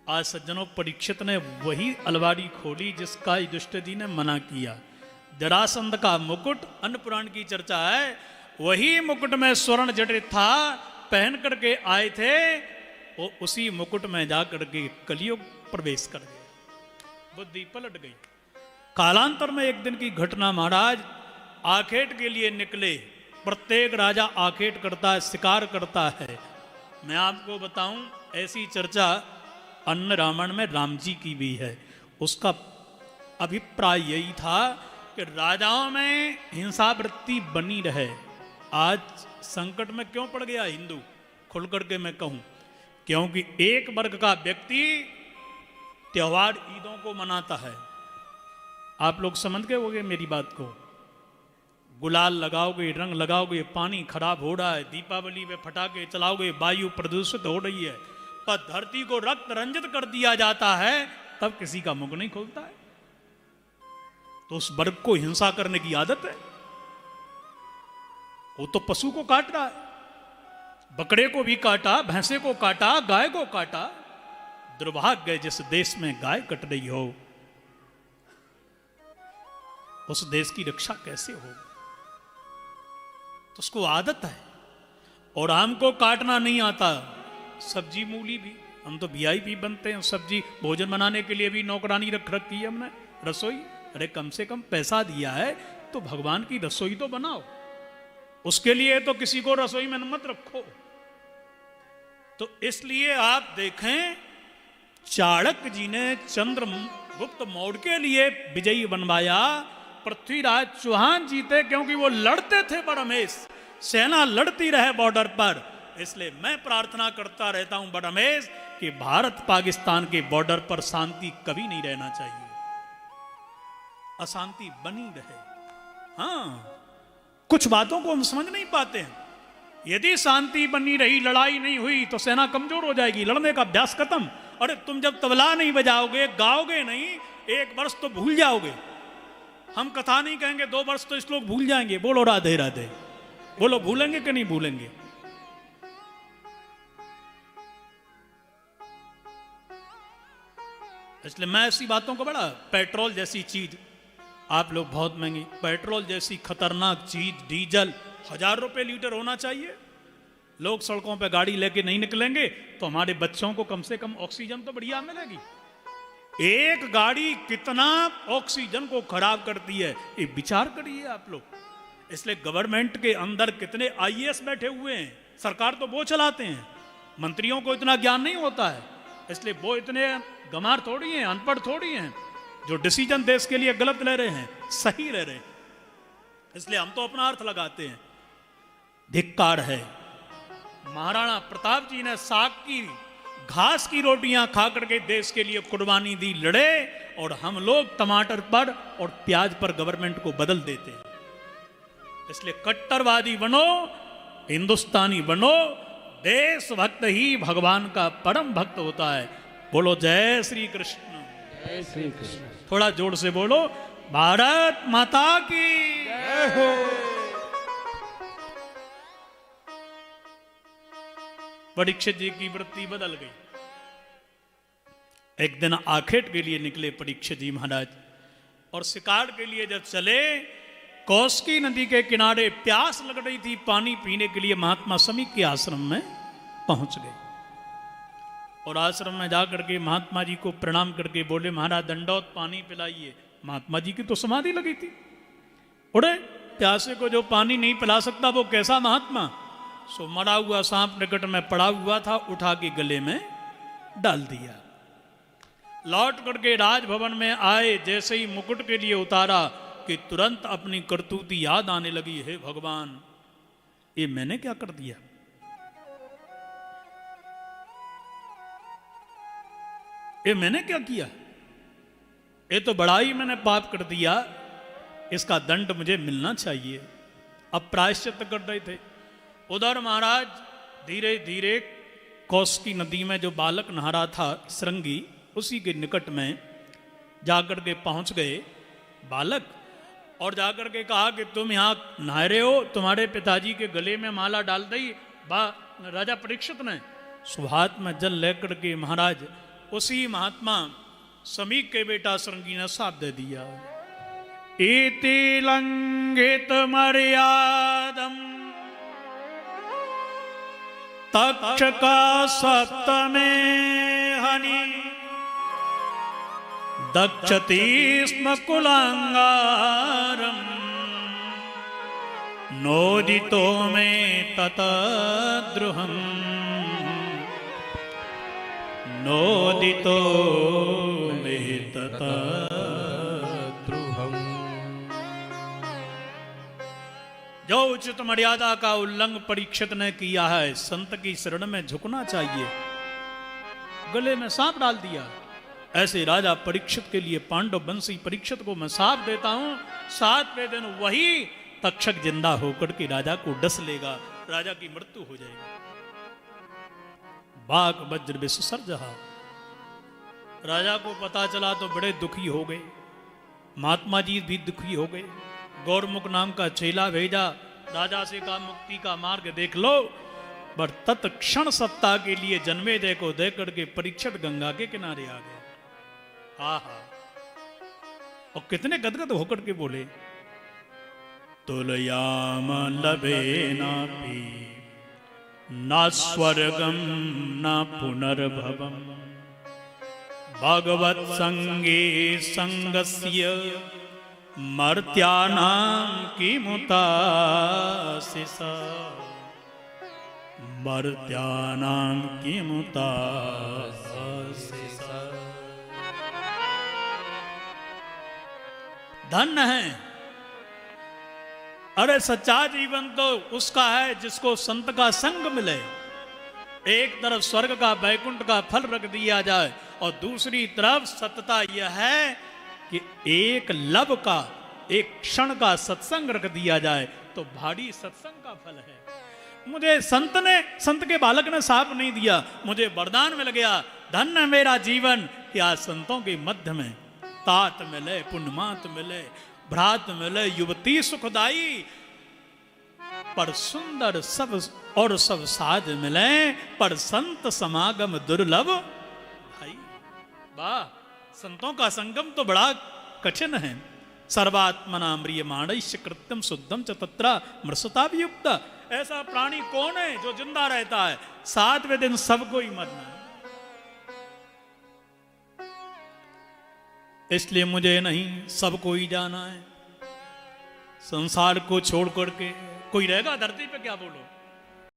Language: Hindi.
आज सज्जनों परीक्षित ने वही अलमारी खोली जिसका युधिष्ठिर ने मना किया। जरासंध का मुकुट, अन्न पुराण की चर्चा है, वही मुकुट में स्वर्ण जड़ित था, पहन करके आए थे, वो उसी मुकुट में जाकर के कलियुग प्रवेश कर गया। बुद्धि पलट गई। कालांतर में एक दिन की घटना, महाराज आखेट के लिए निकले। प्रत्येक राजा आखेट करता है, शिकार करता है। मैं आपको बताऊं, ऐसी चर्चा अन्न रामायण में राम जी की भी है। उसका अभिप्राय यही था कि राजाओं में हिंसा वृत्ति बनी रहे। आज संकट में क्यों पड़ गया हिंदू, खुल करके मैं कहूं, क्योंकि एक वर्ग का व्यक्ति त्योहार ईदों को मनाता है। आप लोग समझ गए होंगे मेरी बात को। गुलाल लगाओगे, रंग लगाओगे, पानी खराब हो रहा है, दीपावली में फटाके चलाओगे, वायु प्रदूषित हो रही है, पर धरती को रक्त रंजित कर दिया जाता है, तब किसी का मुंह नहीं खोलता है। तो उस वर्ग को हिंसा करने की आदत है। वो तो पशु को काट रहा है, बकरे को भी काटा, भैंसे को काटा, गाय को काटा। दुर्भाग्य जिस देश में गाय कट रही हो, उस देश की रक्षा कैसे हो? तो उसको आदत है। और हमको काटना नहीं आता। सब्जी मूली भी, हम तो वीआईपी बनते हैं। सब्जी भोजन बनाने के लिए भी नौकरानी रख रखी है हमने, रसोई। अरे कम से कम पैसा दिया है तो भगवान की रसोई तो बनाओ। उसके लिए तो किसी को रसोई में मत रखो। तो इसलिए आप देखें, चाणक्य जी ने चंद्रगुप्त मौर्य के लिए विजयी बनवाया। पृथ्वीराज चौहान जीते क्योंकि वो लड़ते थे बड़हमेश, सेना लड़ती रहे बॉर्डर पर। इसलिए मैं प्रार्थना करता रहता हूं बड़हमेश कि भारत पाकिस्तान के बॉर्डर पर शांति कभी नहीं रहना चाहिए, अशांति बनी रहे। हाँ, कुछ बातों को हम समझ नहीं पाते हैं। यदि शांति बनी रही, लड़ाई नहीं हुई, तो सेना कमजोर हो जाएगी, लड़ने का अभ्यास खत्म। अरे तुम जब तबला नहीं बजाओगे, गाओगे नहीं, 1 वर्ष तो भूल जाओगे। हम कथा नहीं कहेंगे 2 वर्ष तो इस लोग भूल जाएंगे। बोलो राधे राधे, बोलो भूलेंगे कि नहीं भूलेंगे? इसलिए मैं ऐसी बातों को बड़ा, पेट्रोल जैसी चीज आप लोग बहुत महंगी, पेट्रोल जैसी खतरनाक चीज, डीजल 1000 रुपए लीटर होना चाहिए। लोग सड़कों पे गाड़ी लेके नहीं निकलेंगे तो हमारे बच्चों को कम से कम ऑक्सीजन तो बढ़िया मिलेगी। एक गाड़ी कितना ऑक्सीजन को खराब करती है, ये विचार करिए आप लोग। इसलिए गवर्नमेंट के अंदर कितने आईएएस बैठे हुए हैं, सरकार तो वो चलाते हैं, मंत्रियों को इतना ज्ञान नहीं होता है। इसलिए वो इतने गंवार थोड़ी हैं, अनपढ़ थोड़ी हैं, जो डिसीजन देश के लिए गलत ले रहे हैं, सही ले रहे हैं। इसलिए हम तो अपना अर्थ लगाते हैं। धिक्कार है। महाराणा प्रताप जी ने साग की, घास की रोटियां खा करके देश के लिए कुर्बानी दी, लड़े, और हम लोग टमाटर पर और प्याज पर गवर्नमेंट को बदल देते हैं। इसलिए कट्टरवादी बनो, हिंदुस्तानी बनो, देशभक्त ही भगवान का परम भक्त होता है। बोलो जय श्री कृष्ण। जय श्री कृष्ण। थोड़ा जोर से बोलो, भारत माता की जय हो। परीक्षित जी की वृत्ति बदल गई। एक दिन आखेट के लिए निकले परीक्षित जी महाराज, और शिकार के लिए जब चले, कौशिकी नदी के किनारे प्यास लग रही थी, पानी पीने के लिए महात्मा समी के आश्रम में पहुंच गए। और आश्रम में जाकर के महात्मा जी को प्रणाम करके बोले, महाराज दंडौत, पानी पिलाइए। महात्मा जी की तो समाधि लगी थी। उड़े प्यासे को जो पानी नहीं पिला सकता वो कैसा महात्मा? सो मरा हुआ सांप निकट में पड़ा हुआ था, उठा के गले में डाल दिया। लौट करके राजभवन में आए, जैसे ही मुकुट के लिए उतारा कि तुरंत अपनी करतूती याद आने लगी। हे भगवान, ये मैंने क्या कर दिया? ये मैंने क्या किया? ये तो बड़ा ही मैंने पाप कर दिया, इसका दंड मुझे मिलना चाहिए। अब प्रायश्चित कर रहे थे। उधर महाराज धीरे धीरे कौशिकी नदी में जो बालक नहा रहा था, श्रृंगी, उसी के निकट में जाकर के पहुंच गए बालक, और जाकर के कहा कि तुम यहाँ नहा रहे हो, तुम्हारे पिताजी के गले में माला डाल दी राजा परीक्षित ने। सुहात में जल लेकर के महाराज उसी महात्मा समीक के बेटा श्रृंगी ने साथ दे दिया। इति लंघित मर्यादम तक्षका सप्तमे हनि दक्षति स्म कुलांगारम नोदितो में ततद्रुहम् नोदितो में ततद्रुहम्। जो उचित मर्यादा का उल्लंघन परीक्षित ने किया है, संत की शरण में झुकना चाहिए, गले में सांप डाल दिया। ऐसे राजा परीक्षित के लिए पांडव वंशी परीक्षित को मैं सांप देता हूं, 7वें दिन वही तक्षक जिंदा होकर के राजा को डस लेगा, राजा की मृत्यु हो जाएगी। बाघ वज्र विसर्जहा। राजा को पता चला तो बड़े दुखी हो गए, महात्मा जी भी दुखी हो गए। गौरमुख नाम का चेला भेजा, राजा से कहा मुक्ति का मार्ग देख लो। पर तत्क्षण सत्ता के लिए जन्मेजय को देख करके परीक्षित गंगा के किनारे आ गया। आहा, और कितने गदगद होकर के बोले, तुलयाम लभे नापि न स्वर्गम न पुनर्भवम भगवत संगे संगस्य मर्त्यानां किमुतासिसा मर्त्यानां किमुतासिसा। धन्य है, अरे सच्चा जीवन तो उसका है जिसको संत का संग मिले। एक तरफ स्वर्ग का बैकुंठ का फल रख दिया जाए और दूसरी तरफ सत्यता यह है कि एक लब का, एक क्षण का सत्संग रख दिया जाए तो भारी सत्संग का फल है। मुझे संत के बालक ने साप नहीं दिया, मुझे वरदान मिल गया। धन्य मेरा जीवन कि आज संतों के मध्य में तात मिले, पुण्यमात मिले, भ्रात मिले, युवती सुखदाई, पर सुंदर सब और सब साध मिले, पर संत समागम दुर्लभ भाई। वाह, संतों का संगम तो बड़ा कठिन है। सर्वात्मना म्रियमाणैश्च कृत्यम शुद्धम च तत्र मृषता वियुक्त। ऐसा प्राणी कौन है जो जिंदा रहता है? 7वें दिन सबको ही मरना है। इसलिए मुझे नहीं, सबको ही जाना है। संसार को छोड़ करके कोई रहेगा धरती पे? क्या बोलो,